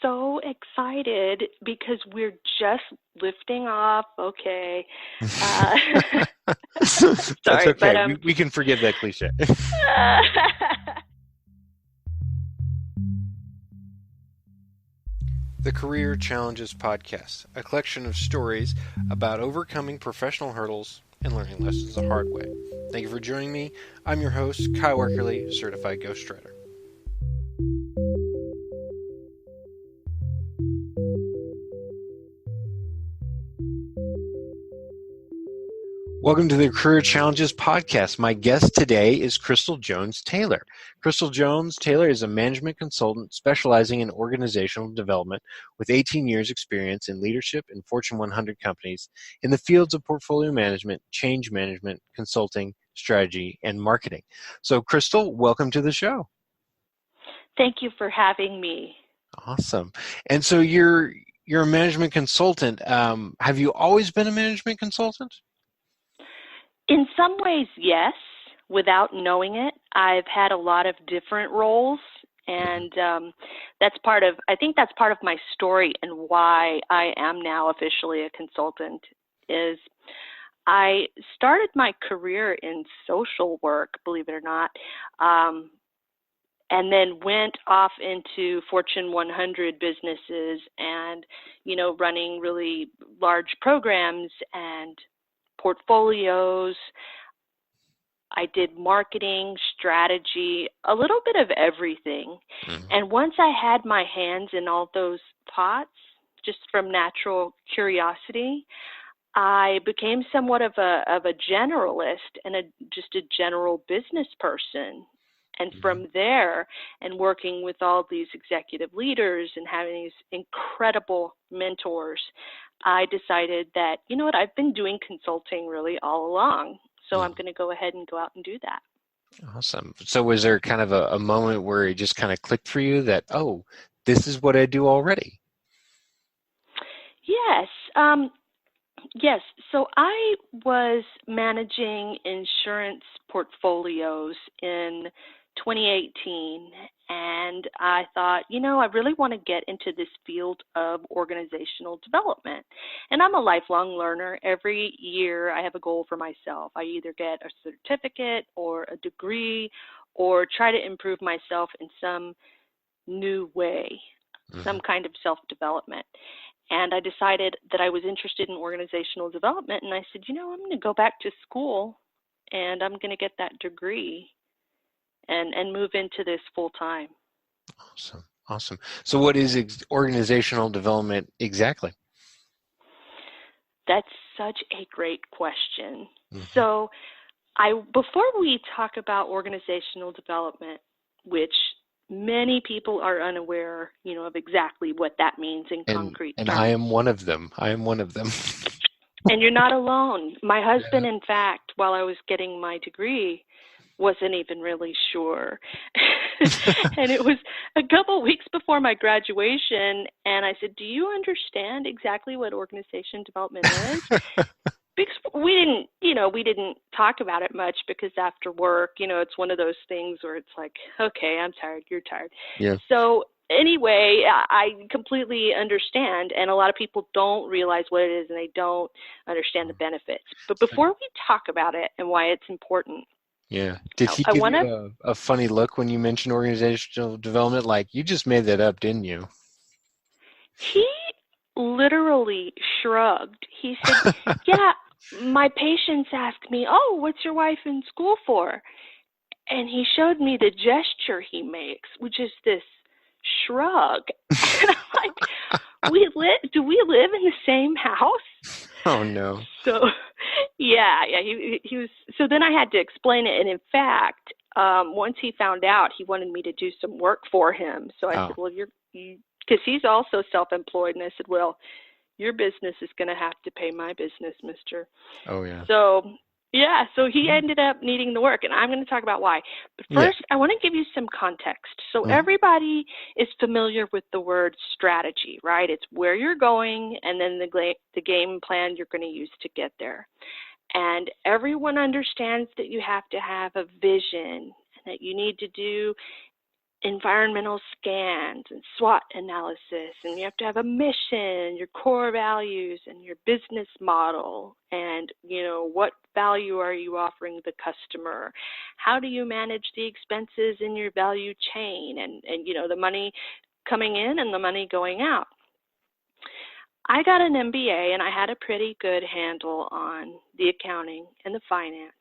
so excited because we're just lifting off. Okay. That's Sorry, okay. We can forgive that cliche. The Career Challenges Podcast, a collection of stories about overcoming professional hurdles and learning lessons the hard way. Thank you for joining me. I'm your host, Kyle Werkerly, Certified Ghostwriter. Welcome to the Career Challenges Podcast. My guest today is Crystal Jones Taylor. Crystal Jones Taylor is a management consultant specializing in organizational development with 18 years experience in leadership in Fortune 100 companies in the fields of portfolio management, change management, consulting, strategy, and marketing. So, Crystal, welcome to the show. Thank you for having me. Awesome. And so you're a management consultant. Have you always been a management consultant? In some ways, yes, without knowing it. I've had a lot of different roles, and I think that's part of my story and why I am now officially a consultant is I started my career in social work, believe it or not, and then went off into Fortune 100 businesses and, running really large programs and portfolios. I did marketing, strategy, a little bit of everything. Mm-hmm. And once I had my hands in all those pots, just from natural curiosity, I became somewhat of a generalist and just a general business person. And from there, and working with all these executive leaders and having these incredible mentors, I decided that, you know what, I've been doing consulting really all along. So I'm going to go ahead and go out and do that. Awesome. So was there kind of a moment where it just kind of clicked for you that, oh, this is what I do already? Yes. Yes. So I was managing insurance portfolios in 2018, and I thought, I really want to get into this field of organizational development. And I'm a lifelong learner. Every year I have a goal for myself. I either get a certificate or a degree or try to improve myself in some new way, some kind of self-development. And I decided that I was interested in organizational development, and I said, I'm going to go back to school and I'm going to get that degree and move into this full time. Awesome. So what is organizational development exactly? That's such a great question. So before we talk about organizational development, which many people are unaware, of exactly what that means in concrete terms. And I am one of them. And you're not alone. My husband, in fact, while I was getting my degree, wasn't even really sure. And it was a couple weeks before my graduation, and I said, do you understand exactly what organization development is? Because we didn't talk about it much, because after work, it's one of those things where it's like, okay, I'm tired, you're tired. Yeah. So anyway, I completely understand, and a lot of people don't realize what it is, and they don't understand the benefits. But before we talk about it and why it's important, yeah. Did he give you a funny look when you mentioned organizational development? Like, you just made that up, didn't you? He literally shrugged. He said, yeah, my patients ask me, oh, what's your wife in school for? And he showed me the gesture he makes, which is this shrug. And I'm like, do we live in the same house? Oh, no. So, yeah, he was. So then I had to explain it. And in fact, once he found out, he wanted me to do some work for him. So I said, well, because he's also self-employed. And I said, well, your business is going to have to pay my business, mister. Oh, yeah. So he ended up needing the work, and I'm going to talk about why. But first, I want to give you some context. So everybody is familiar with the word strategy, right? It's where you're going and then the game plan you're going to use to get there. And everyone understands that you have to have a vision, and that you need to do environmental scans and SWOT analysis, and you have to have a mission, your core values, and your business model, and what value are you offering the customer? How do you manage the expenses in your value chain, and the money coming in and the money going out? I got an MBA and I had a pretty good handle on the accounting and the finance.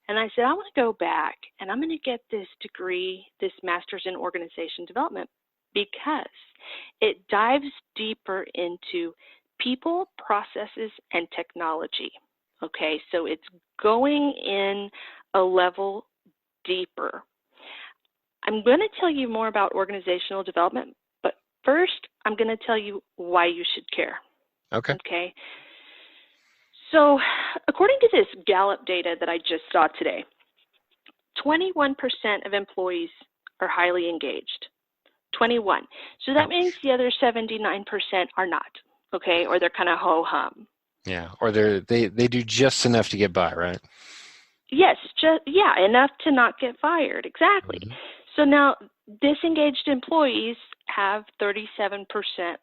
And I said, I want to go back and I'm going to get this degree, this master's in organization development, because it dives deeper into people, processes, and technology. Okay, so it's going in a level deeper. I'm going to tell you more about organizational development, but first I'm going to tell you why you should care. Okay. So according to this Gallup data that I just saw today, 21% of employees are highly engaged. 21. So that means the other 79% are not, okay, or they're kind of ho-hum. Yeah, or they do just enough to get by, right? Yes, enough to not get fired, exactly. Mm-hmm. So now disengaged employees have 37%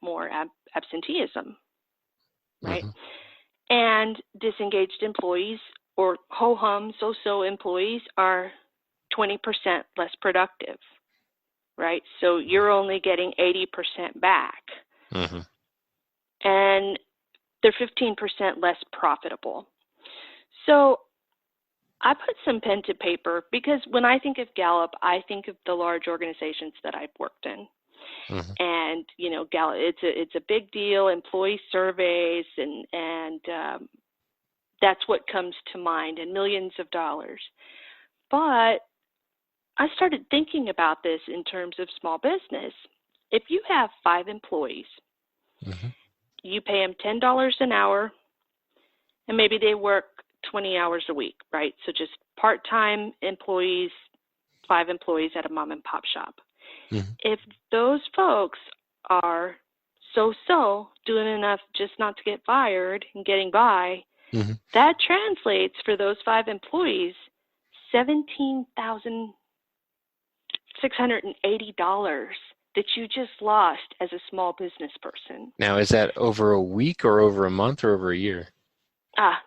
more absenteeism, right? Mm-hmm. And disengaged employees or ho-hum, so-so employees are 20% less productive, right? So you're only getting 80% back. Mm-hmm. And they're 15% less profitable. So I put some pen to paper because when I think of Gallup, I think of the large organizations that I've worked in. Mm-hmm. And Gallup, it's a big deal, employee surveys, and that's what comes to mind, and millions of dollars. But I started thinking about this in terms of small business. If you have 5 employees, mm-hmm. you pay them $10 an hour, and maybe they work 20 hours a week, right? So just part-time employees, 5 employees at a mom and pop shop. Mm-hmm. If those folks are so-so, doing enough just not to get fired and getting by, mm-hmm. that translates for those 5 employees $17,680 that you just lost as a small business person. Now, is that over a week or over a month or over a year?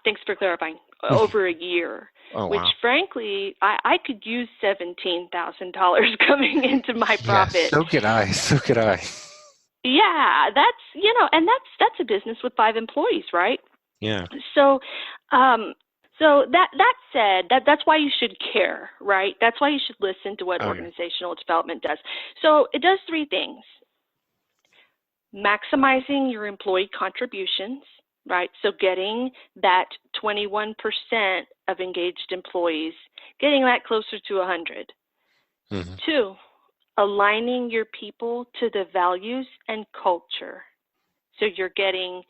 Thanks for clarifying. Over a year. Oh, which, wow. frankly, I could use $17,000 coming into my profit. Yeah, so could I. Yeah, that's and that's a business with 5 employees, right? Yeah. So, that said, that's why you should care, right? That's why you should listen to what organizational development does. So it does 3 things: maximizing your employee contributions, right? So getting that 21% of engaged employees, getting that closer to 100. Mm-hmm. 2, aligning your people to the values and culture. So you're getting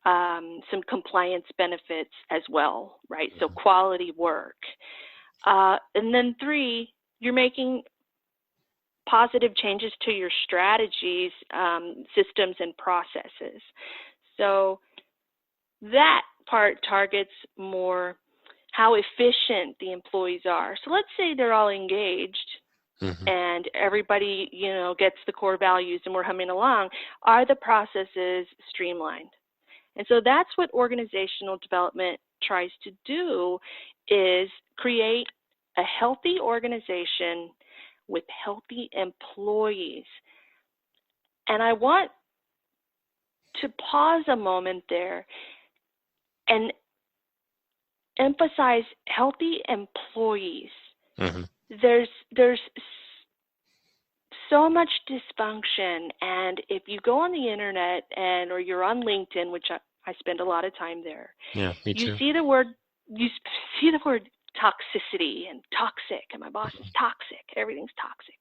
some compliance benefits as well, right? Mm-hmm. So quality work. And then 3, you're making positive changes to your strategies, systems, and processes. So that part targets more how efficient the employees are. So let's say they're all engaged, mm-hmm. and everybody, gets the core values and we're humming along. Are the processes streamlined? And so that's what organizational development tries to do, is create a healthy organization with healthy employees. And I want to pause a moment there and emphasize healthy employees. Mm-hmm. There's so much dysfunction, and if you go on the internet or you're on LinkedIn, which I spend a lot of time there, yeah, me too. You see the word toxicity and toxic, and my boss is toxic. Everything's toxic.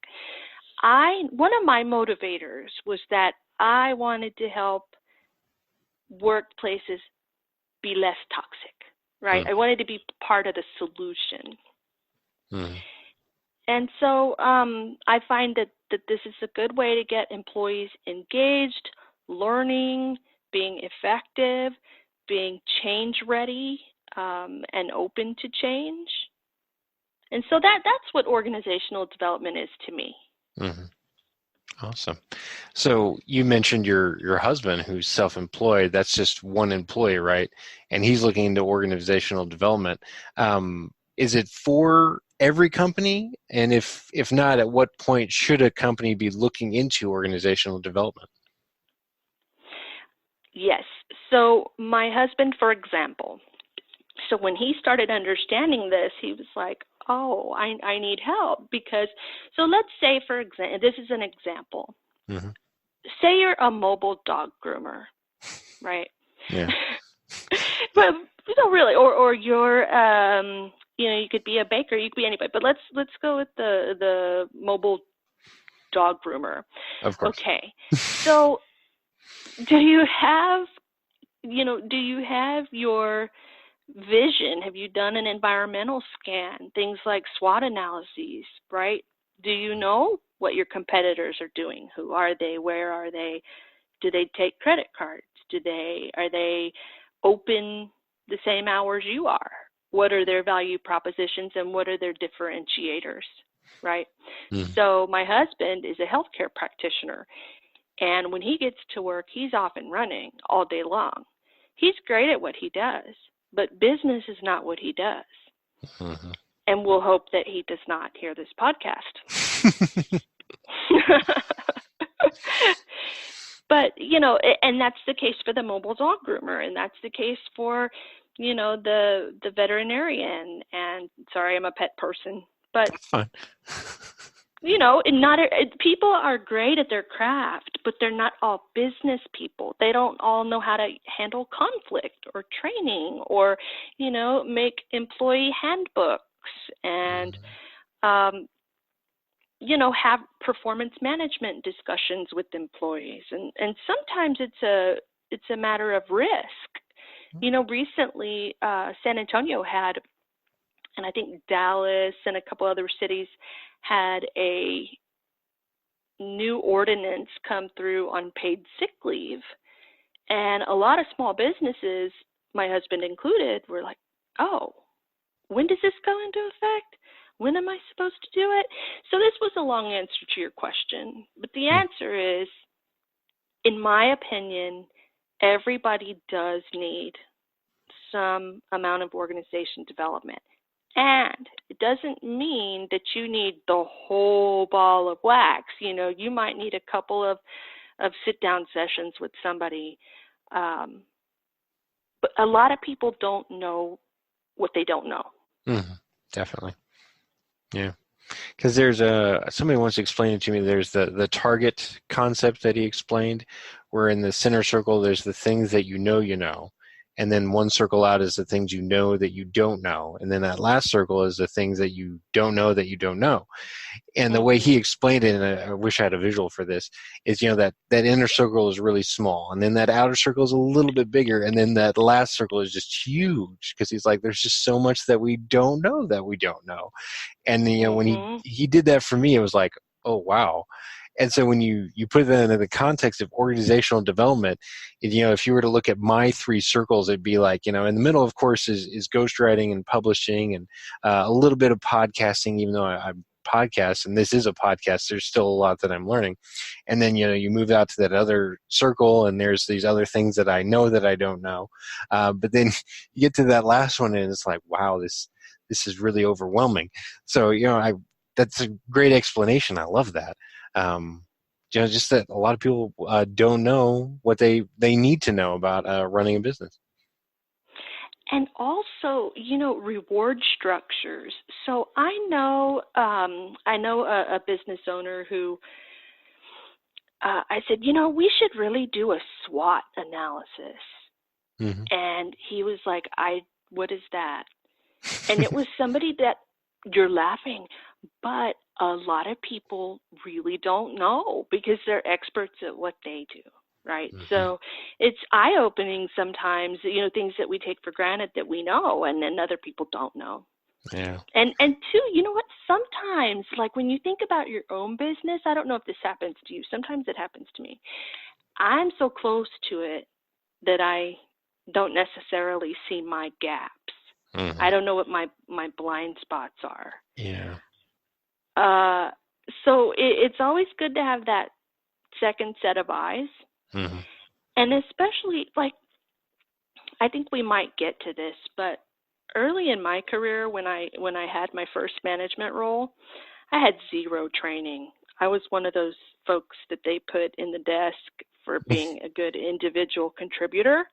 One of my motivators was that I wanted to help workplaces be less toxic, right? I wanted to be part of the solution. And so I find that this is a good way to get employees engaged, learning, being effective, being change ready, and open to change. And so that's what organizational development is to me. Mm-hmm. Awesome. So you mentioned your husband who's self-employed. That's just one employee, right? And he's looking into organizational development. Is it for every company? And if not, at what point should a company be looking into organizational development? Yes. So my husband, for example, so when he started understanding this, he was like, oh, I need help because, so let's say, for example, this is an example. Mm-hmm. Say you're a mobile dog groomer, right? Yeah. But really, or you're, you could be a baker, you could be anybody. But let's go with the mobile dog groomer. Of course. Okay, so do you have your vision? Have you done an environmental scan? Things like SWOT analyses, right? Do you know what your competitors are doing? Who are they? Where are they? Do they take credit cards? Are they open the same hours you are? What are their value propositions and what are their differentiators, right? Mm-hmm. So my husband is a healthcare practitioner, and when he gets to work, he's off and running all day long. He's great at what he does, but business is not what he does. Mm-hmm. And we'll hope that he does not hear this podcast. But, and that's the case for the mobile dog groomer, and that's the case for, the veterinarian. And sorry, I'm a pet person, but That's fine. People are great at their craft, but they're not all business people. They don't all know how to handle conflict or training or, make employee handbooks and, have performance management discussions with employees. And sometimes it's a matter of risk. Recently, San Antonio had, and I think Dallas and a couple other cities had a new ordinance come through on paid sick leave. And a lot of small businesses, my husband included, were like, oh, when does this go into effect? When am I supposed to do it? So this was a long answer to your question. But the answer is, in my opinion, everybody does need some amount of organization development. And it doesn't mean that you need the whole ball of wax. You might need a couple of sit-down sessions with somebody. But a lot of people don't know what they don't know. Mm-hmm. Definitely. Yeah. Because there's somebody once explained it to me, there's the target concept that he explained, where in the center circle, there's the things that you know. And then one circle out is the things you know that you don't know. And then that last circle is the things that you don't know that you don't know. And the way he explained it, and I wish I had a visual for this, is, that inner circle is really small. And then that outer circle is a little bit bigger. And then that last circle is just huge, because he's like, there's just so much that we don't know that we don't know. And, when he did that for me, it was like, oh, wow. And so when you put that into the context of organizational development, if you were to look at my three circles, it'd be like, in the middle, of course, is ghostwriting and publishing and a little bit of podcasting, even though I podcast, and this is a podcast, there's still a lot that I'm learning. And then, you move out to that other circle, and there's these other things that I know that I don't know. But then you get to that last one, and it's like, wow, this is really overwhelming. So, that's a great explanation. I love that. Just that a lot of people don't know what they need to know about running a business. And also, reward structures. So I know a business owner who I said, we should really do a SWOT analysis. Mm-hmm. And he was like, what is that? And it was somebody that, you're laughing, but a lot of people really don't know because they're experts at what they do, right? Mm-hmm. So it's eye-opening sometimes, things that we take for granted that we know and then other people don't know. Yeah. And two, you know what? Sometimes, like when you think about your own business, I don't know if this happens to you. Sometimes it happens to me. I'm so close to it that I don't necessarily see my gaps. Mm-hmm. I don't know what my blind spots are. Yeah. So it's always good to have that second set of eyes. Mm-hmm. And especially, like, I think we might get to this, but early in my career, when I had my first management role, I had zero training. I was one of those folks that they put in the desk for being a good individual contributor.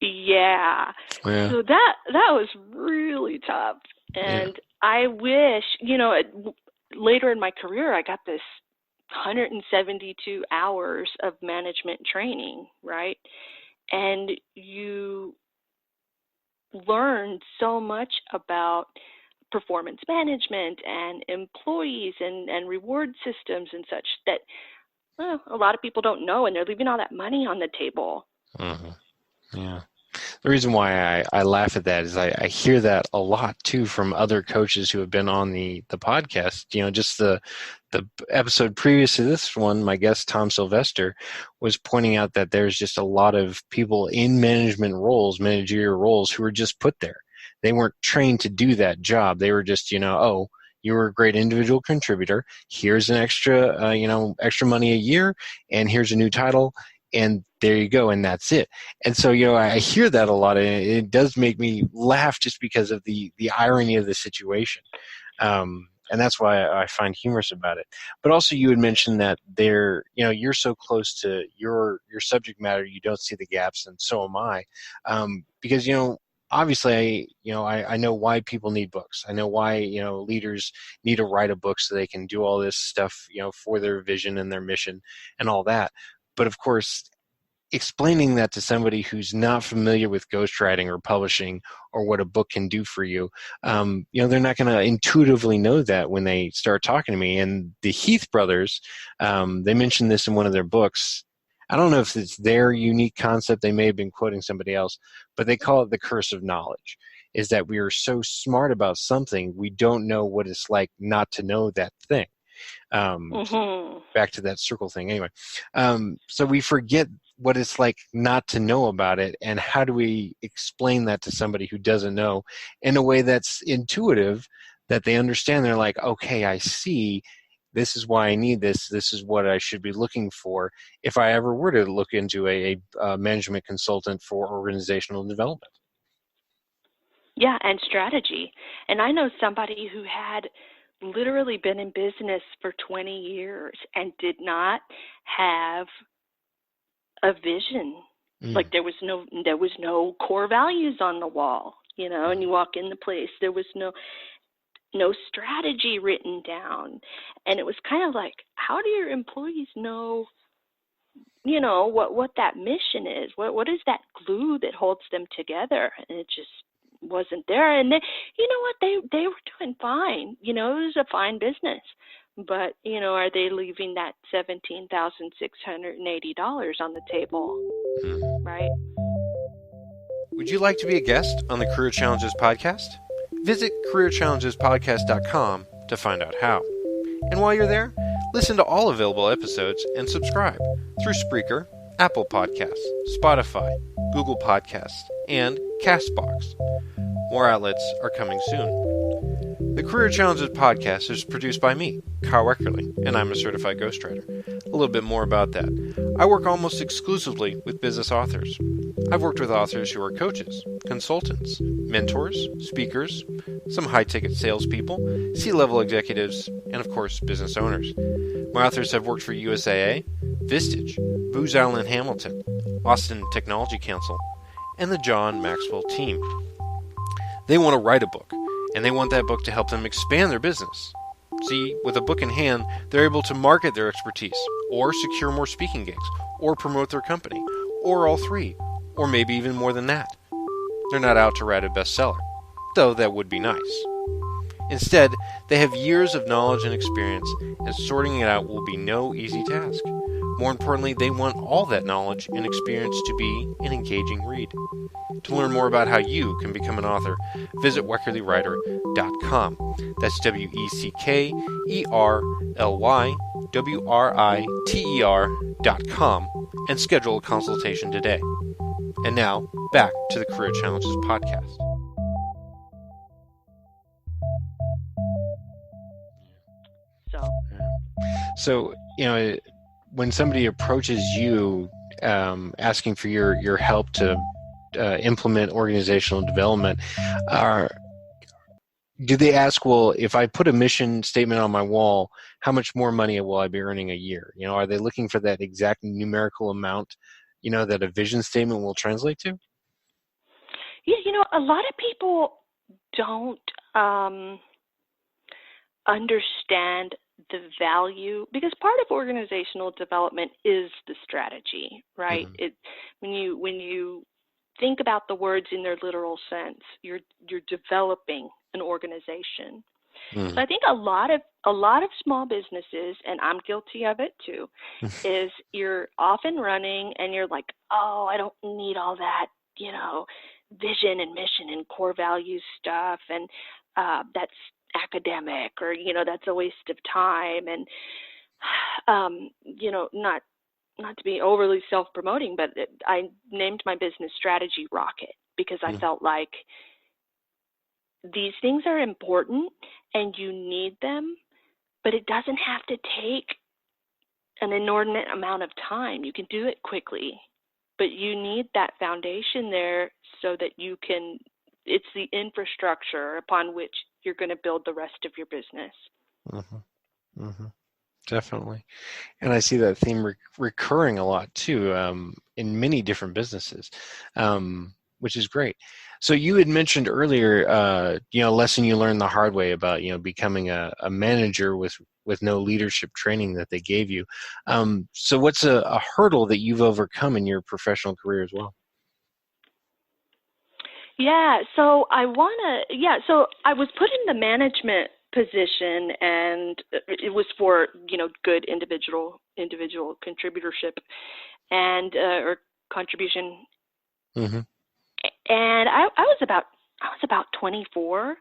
Yeah. So that was really tough. And I wish, later in my career, I got this 172 hours of management training, right? And you learn so much about performance management and employees and reward systems and such that a lot of people don't know, and they're leaving all that money on the table. Mm-hmm. Yeah. The reason why I laugh at that is I hear that a lot too from other coaches who have been on the podcast. Just the episode previous to this one, my guest Tom Sylvester was pointing out that there's just a lot of people in managerial roles who were just put there. They weren't trained to do that job. They were just, oh, you were a great individual contributor. Here's an extra, extra money a year, and here's a new title. And there you go, and that's it. And so, I hear that a lot, and it does make me laugh just because of the irony of the situation. And that's why I find humorous about it. But also, you had mentioned that you're so close to your subject matter, you don't see the gaps, and so am I. Because, obviously, I know why people need books. I know why, leaders need to write a book so they can do all this stuff, for their vision and their mission and all that. But of course, explaining that to somebody who's not familiar with ghostwriting or publishing or what a book can do for you, they're not going to intuitively know that when they start talking to me. And the Heath brothers, they mentioned this in one of their books. I don't know if it's their unique concept. They may have been quoting somebody else, but they call it the curse of knowledge, is that we are so smart about something, we don't know what it's like not to know that thing. Back to that circle thing anyway. So we forget what it's like not to know about it, and how do we explain that to somebody who doesn't know in a way that's intuitive, that they understand. They're like, okay, I see, this is why I need this, this is what I should be looking for if I ever were to look into a management consultant for organizational development. Yeah, and strategy. And I know somebody who had literally been in business for 20 years and did not have a vision. Like there was no core values on the wall, and you walk in the place, there was no strategy written down. And it was kind of like, how do your employees know, what that mission is? What is that glue that holds them together? And it just wasn't there. And then, they were doing fine. It was a fine business. But, are they leaving that $17,680 on the table? Right? Would you like to be a guest on the Career Challenges podcast? Visit careerchallengespodcast.com to find out how. And while you're there, listen to all available episodes and subscribe through Spreaker, Apple Podcasts, Spotify, Google Podcasts, and CastBox. More outlets are coming soon. The Career Challenges podcast is produced by me, Kyle Eckerly, and I'm a certified ghostwriter. A little bit more about that. I work almost exclusively with business authors. I've worked with authors who are coaches, consultants, mentors, speakers, some high-ticket salespeople, C-level executives, and of course, business owners. My authors have worked for USAA, Vistage, Booz Allen Hamilton, Austin Technology Council, and the John Maxwell team. They want to write a book, and they want that book to help them expand their business. See, with a book in hand, they're able to market their expertise, or secure more speaking gigs, or promote their company, or all three, or maybe even more than that. They're not out to write a bestseller, though that would be nice. Instead, they have years of knowledge and experience, and sorting it out will be no easy task. More importantly, they want all that knowledge and experience to be an engaging read. To learn more about how you can become an author, visit WeckerlyWriter.com. That's WeckerlyWriter.com, and schedule a consultation today. And now, back to the Career Challenges podcast. So, when somebody approaches you asking for your help to implement organizational development, do they ask, well, if I put a mission statement on my wall, how much more money will I be earning a year? Are they looking for that exact numerical amount, that a vision statement will translate to? Yeah, a lot of people don't understand the value, because part of organizational development is the strategy, right? Mm-hmm. When you think about the words in their literal sense, you're developing an organization. Mm-hmm. So I think a lot of small businesses, and I'm guilty of it too, is you're off and running and you're like, oh, I don't need all that, vision and mission and core values stuff, and that's academic, or that's a waste of time. And not to be overly self-promoting, but I named my business Strategy Rocket because I felt like these things are important and you need them, but it doesn't have to take an inordinate amount of time. You can do it quickly, but you need that foundation there so that it's the infrastructure upon which you're going to build the rest of your business. Mm-hmm. Mm-hmm. Definitely. And I see that theme recurring a lot too, in many different businesses, which is great. So you had mentioned earlier, a lesson you learned the hard way about, becoming a manager with no leadership training that they gave you. So what's a hurdle that you've overcome in your professional career as well? Yeah, so I was put in the management position, and it was for good individual contributorship and or contribution. Mm-hmm. And I was about 24.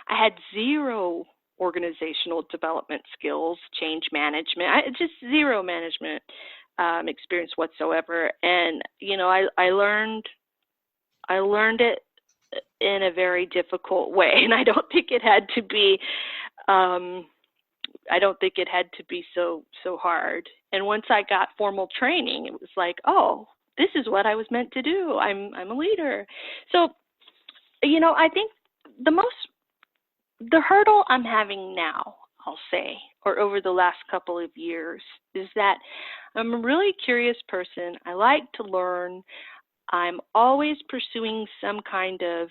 I had zero organizational development skills, change management, just zero management experience whatsoever. And I learned it in a very difficult way, and I don't think it had to be so hard. And once I got formal training, it was like, oh, this is what I was meant to do. I'm a leader. So, I think the hurdle I'm having now, I'll say, or over the last couple of years, is that I'm a really curious person. I like to learn. I'm always pursuing some kind of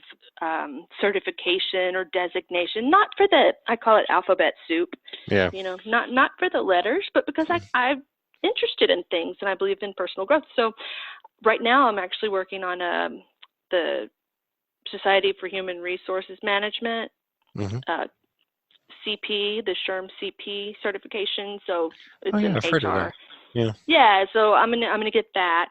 certification or designation, not for I call it alphabet soup, yeah. Not for the letters, but because I'm interested in things and I believe in personal growth. So right now I'm actually working on the Society for Human Resources Management, mm-hmm. CP, the SHRM CP certification. So it's I've heard of that. Yeah, so I'm gonna get that.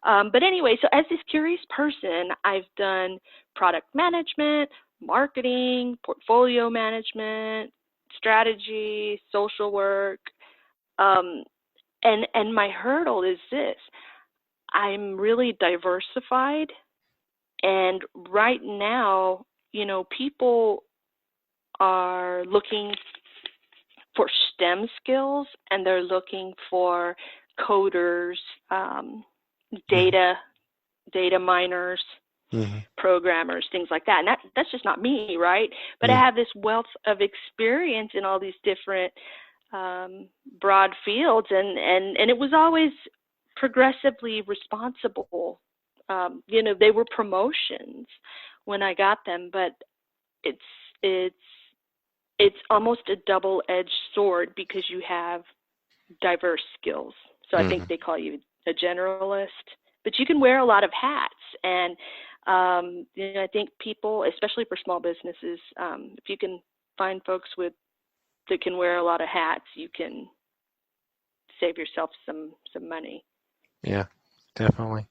But anyway, so as this curious person, I've done product management, marketing, portfolio management, strategy, social work, and my hurdle is this: I'm really diversified, and right now, people are looking for STEM skills, and they're looking for coders, data miners, mm-hmm. programmers, things like that. And that's just not me, right? But I have this wealth of experience in all these different broad fields, and it was always progressively responsible. They were promotions when I got them, but it's almost a double-edged sword because you have diverse skills. So I think they call you a generalist, but you can wear a lot of hats. And, I think people, especially for small businesses, if you can find folks that can wear a lot of hats, you can save yourself some money. Yeah, definitely.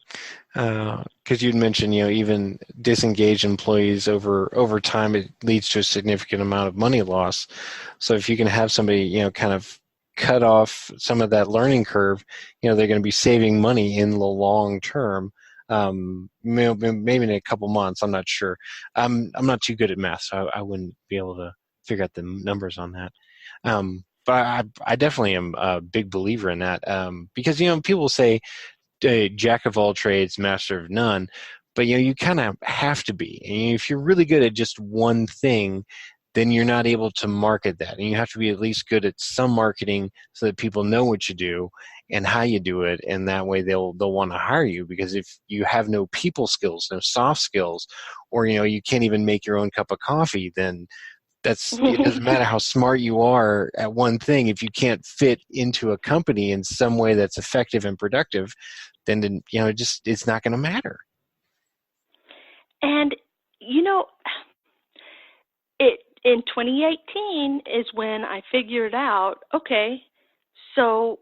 Because you'd mentioned, even disengaged employees over time, it leads to a significant amount of money loss. So if you can have somebody, kind of cut off some of that learning curve, they're going to be saving money in the long term. Maybe in a couple months, I'm not sure. I'm not too good at math, so I wouldn't be able to figure out the numbers on that. but I definitely am a big believer in that, because people say jack of all trades, master of none, but you kind of have to be. And if you're really good at just one thing, then you're not able to market that, and you have to be at least good at some marketing so that people know what you do and how you do it, and that way they'll want to hire you. Because if you have no people skills, no soft skills, or you can't even make your own cup of coffee, then it doesn't matter how smart you are at one thing. If you can't fit into a company in some way that's effective and productive, then it's not going to matter. And it in 2018 is when I figured out, okay, so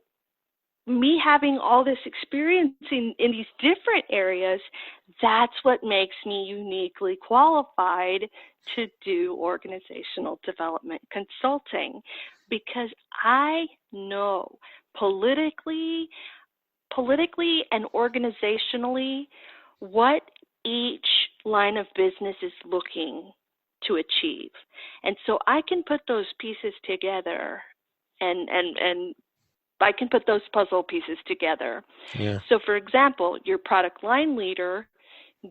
me having all this experience in these different areas, that's what makes me uniquely qualified to do organizational development consulting, because I know politically and organizationally what each line of business is looking to achieve. And so I can put those pieces together and I can put those puzzle pieces together. Yeah. So for example, your product line leader,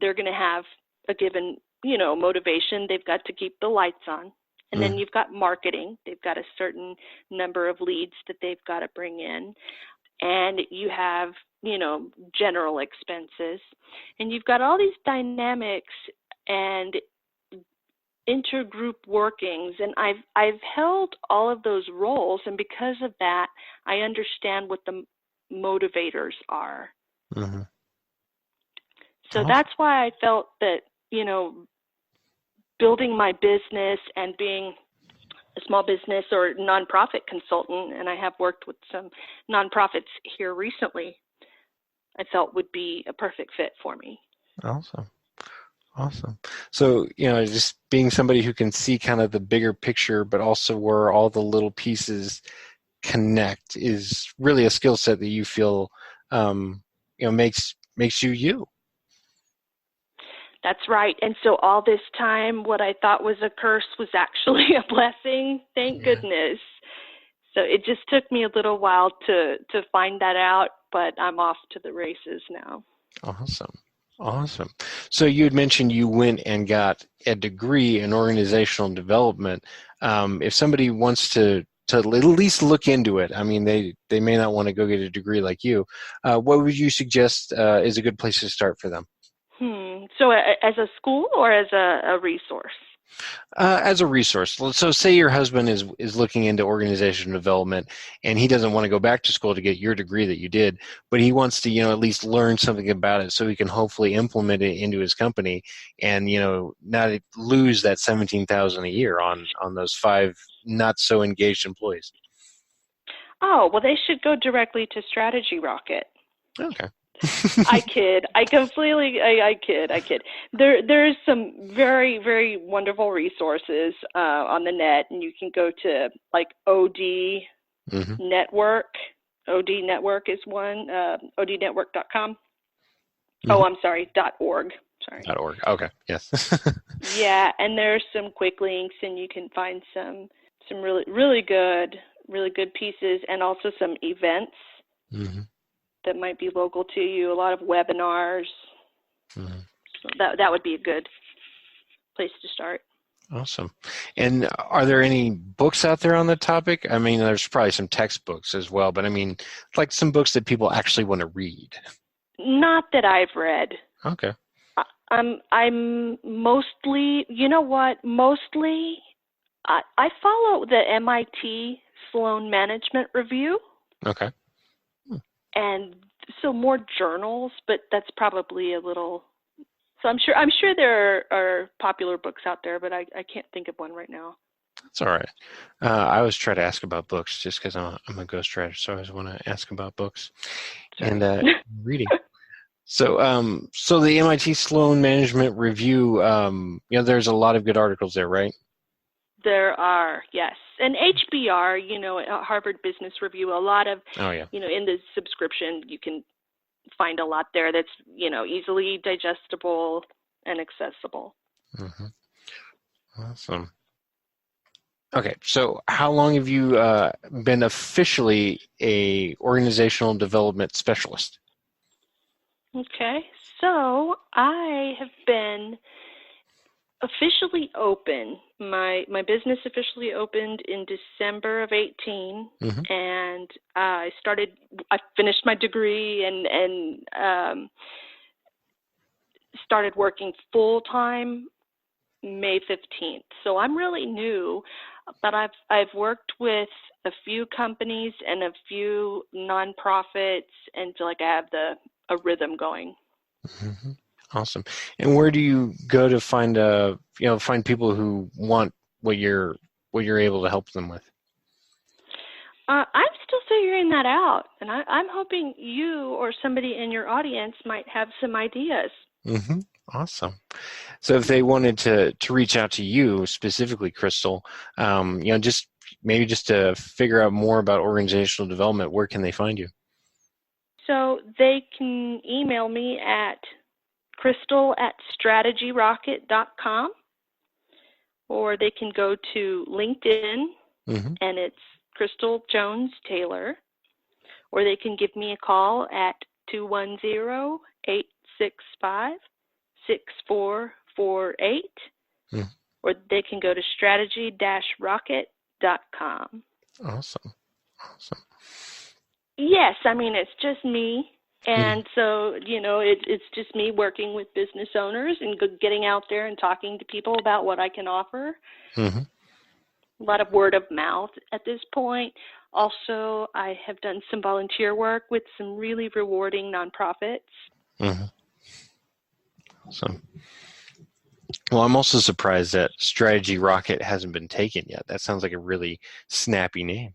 they're going to have a given, motivation. They've got to keep the lights on. And then you've got marketing. They've got a certain number of leads that they've got to bring in. And you have, general expenses. And you've got all these dynamics and intergroup workings, and I've held all of those roles, and because of that, I understand what the motivators are. Mm-hmm. So that's why I felt that, building my business and being a small business or nonprofit consultant, and I have worked with some nonprofits here recently, I felt would be a perfect fit for me. Awesome. So, just being somebody who can see kind of the bigger picture, but also where all the little pieces connect, is really a skill set that you feel, makes you you. That's right. And so all this time, what I thought was a curse was actually a blessing. Thank goodness. So it just took me a little while to find that out, but I'm off to the races now. Awesome. So you had mentioned you went and got a degree in organizational development. If somebody wants to at least look into it, I mean, they may not want to go get a degree like you. What would you suggest is a good place to start for them? So as a school or as a resource? As a resource. So say your husband is looking into organizational development, and he doesn't want to go back to school to get your degree that you did, but he wants to, at least learn something about it so he can hopefully implement it into his company and, not lose that $17,000 a year on those 5 not so engaged employees. Oh, well, they should go directly to Strategy Rocket. Okay. I kid. I kid. There's some very, very wonderful resources on the net, and you can go to like OD Network. OD Network is one. ODnetwork.com. Oh, I'm sorry. .org. Sorry. .org. Okay. Yes. Yeah, and there's some quick links, and you can find some really, really good pieces, and also some events. That might be local to you, a lot of webinars. So that would be a good place to start. Awesome. And are there any books out there on the topic? I mean, there's probably some textbooks as well, but I mean, like some books that people actually want to read. Not that I've read. Okay. I'm mostly, mostly I follow the MIT Sloan Management Review. Okay. And so more journals, but that's probably a little. So I'm sure there are popular books out there, but I can't think of one right now. That's all right. I always try to ask about books just because I'm a ghostwriter, so I always want to ask about books and reading. So the MIT Sloan Management Review, there's a lot of good articles there, right? There are, yes. And HBR, Harvard Business Review, a lot of, in the subscription, you can find a lot there that's, easily digestible and accessible. Awesome. Okay, so how long have you been officially a organizational development specialist? Okay, so I have been officially open. My business officially opened in December of 18, Mm-hmm. and I finished my degree and started working full time May 15th. So I'm really new, but I've worked with a few companies and a few nonprofits, and feel like I have a rhythm going. Mm-hmm. Awesome. And where do you go to find find people who want what you're able to help them with? I'm still figuring that out, and I'm hoping you or somebody in your audience might have some ideas. Mm-hmm. Awesome. So if they wanted to reach out to you specifically, Crystal, just maybe just to figure out more about organizational development, where can they find you? So they can email me at crystal@strategyrocket.com, or they can go to LinkedIn, Mm-hmm. and it's Crystal Jones Taylor, or they can give me a call at 210-865-6448, Mm-hmm. or they can go to strategy-rocket.com. Awesome. Awesome. Yes, I mean, it's just me. Mm-hmm. And so, it's just me working with business owners and getting out there and talking to people about what I can offer. Mm-hmm. A lot of word of mouth at this point. Also, I have done some volunteer work with some really rewarding nonprofits. Mm-hmm. Awesome. Well, I'm also surprised that Strategy Rocket hasn't been taken yet. That sounds like a really snappy name.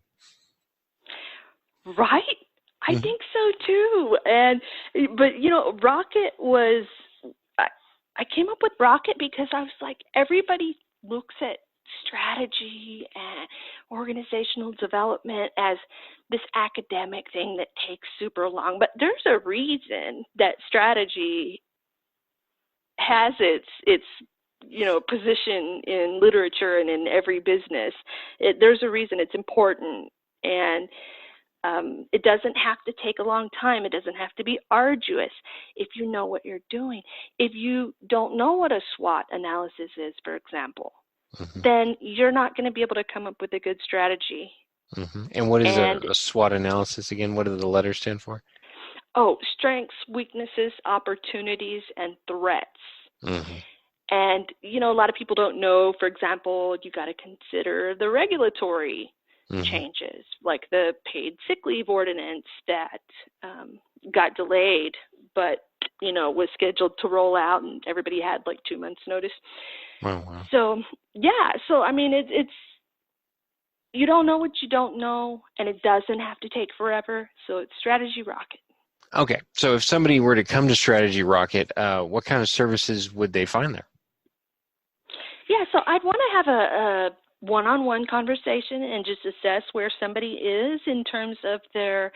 Right? I Mm-hmm. think so too. But Rocket was, I came up with Rocket because I was like, everybody looks at strategy and organizational development as this academic thing that takes super long. But there's a reason that strategy has its position in literature and in every business. There's a reason it's important, and it doesn't have to take a long time. It doesn't have to be arduous if you know what you're doing. If you don't know what a SWOT analysis is, for example, Mm-hmm. then you're not going to be able to come up with a good strategy. Mm-hmm. And what is And a SWOT analysis again? What do the letters stand for? strengths, weaknesses, opportunities, and threats. Mm-hmm. And, a lot of people don't know, for example, you got to consider the regulatory Mm-hmm. changes, like the paid sick leave ordinance that got delayed, but, was scheduled to roll out, and everybody had like 2 months notice. Oh, wow. So, yeah, I mean, it's you don't know what you don't know, and it doesn't have to take forever. So it's Strategy Rocket. Okay, so if somebody were to come to Strategy Rocket, what kind of services would they find there? Yeah, so I'd want to have a one-on-one conversation and just assess where somebody is in terms of their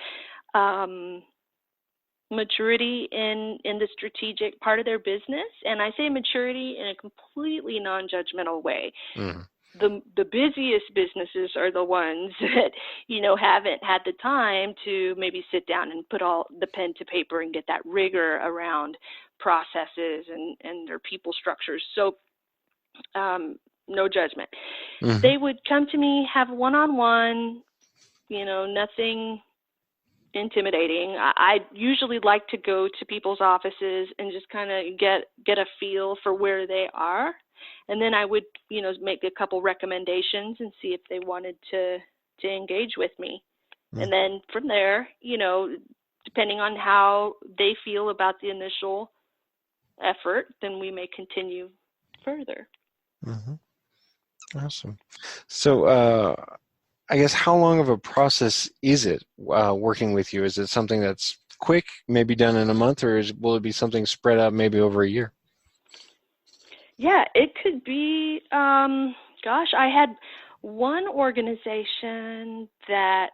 maturity in the strategic part of their business. And I say maturity in a completely non-judgmental way. Mm-hmm. The busiest businesses are the ones that, haven't had the time to maybe sit down and put all the pen to paper and get that rigor around processes and their people structures. So no judgment. Mm-hmm. They would come to me, have one-on-one, nothing intimidating. I usually like to go to people's offices and just kind of get a feel for where they are. And then I would, make a couple recommendations and see if they wanted to engage with me. Mm-hmm. And then from there, depending on how they feel about the initial effort, then we may continue further. Mm-hmm. Awesome. So, I guess how long of a process is it working with you? Is it something that's quick, maybe done in a month, or will it be something spread out maybe over a year? Yeah, it could be, I had one organization that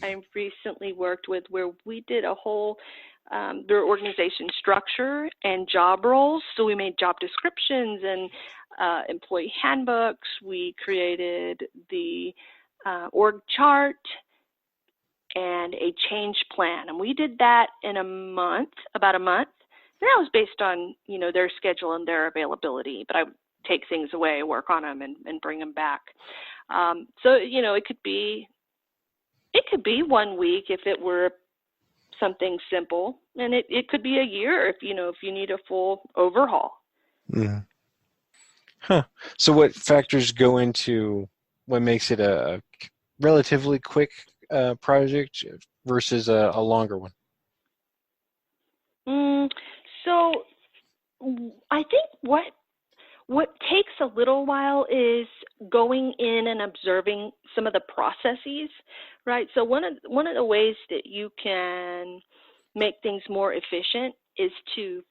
I recently worked with where we did a whole, their organization structure and job roles. So we made job descriptions and employee handbooks. We created the org chart and a change plan. And we did that in about a month. And that was based on, their schedule and their availability. But I would take things away, work on them, and bring them back. So, it could be 1 week if it were something simple, and it could be a year if you need a full overhaul. Mm. Huh. So what factors go into what makes it a relatively quick project versus a longer one? So I think what takes a little while is going in and observing some of the processes, right? So one of the ways that you can make things more efficient is to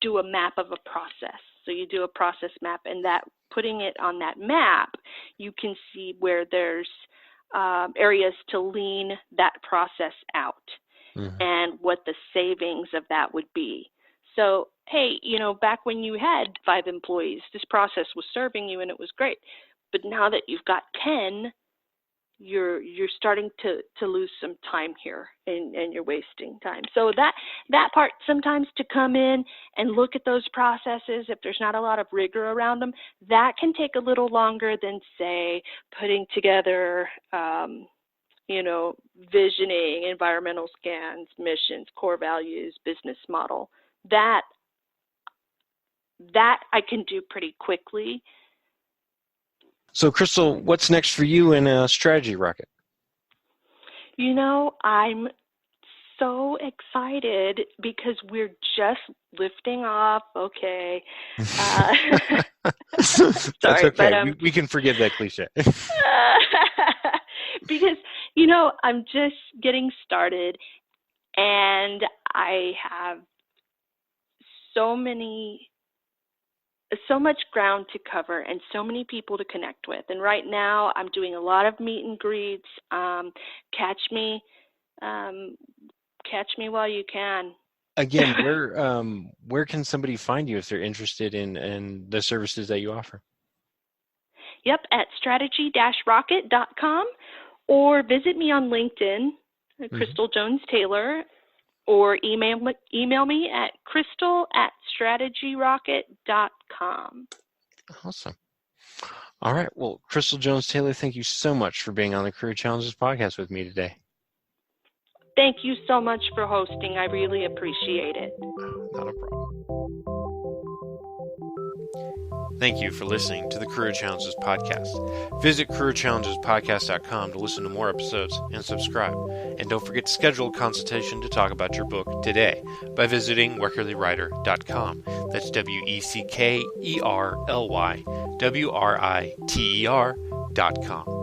do a map of a process. So you do a process map, and that putting it on that map, you can see where there's areas to lean that process out, mm-hmm. and what the savings of that would be. So, hey, back when you had 5 employees, this process was serving you and it was great. But now that you've got 10, you're starting to lose some time here, and you're wasting time. So that part, sometimes to come in and look at those processes, if there's not a lot of rigor around them, that can take a little longer than, say, putting together visioning, environmental scans, missions, core values, business model. That I can do pretty quickly. So, Crystal, what's next for you in Strategy Rocket? I'm so excited because we're just lifting off. Okay. Sorry, that's okay. But, we can forgive that cliche. Because, I'm just getting started, and I have so much ground to cover and so many people to connect with. And right now I'm doing a lot of meet and greets. Catch me while you can. Again, where can somebody find you if they're interested in the services that you offer? Yep, at strategy-rocket.com, or visit me on LinkedIn, Crystal Jones Taylor, or email me at crystal@strategyrocket.com. Awesome. All right. Well, Crystal Jones Taylor, thank you so much for being on the Career Challenges podcast with me today. Thank you so much for hosting. I really appreciate it. Not a problem. Thank you for listening to the Career Challenges podcast. Visit careerchallengespodcast.com to listen to more episodes and subscribe. And don't forget to schedule a consultation to talk about your book today by visiting weckerlywriter.com. That's WECKERLYWRITER.com.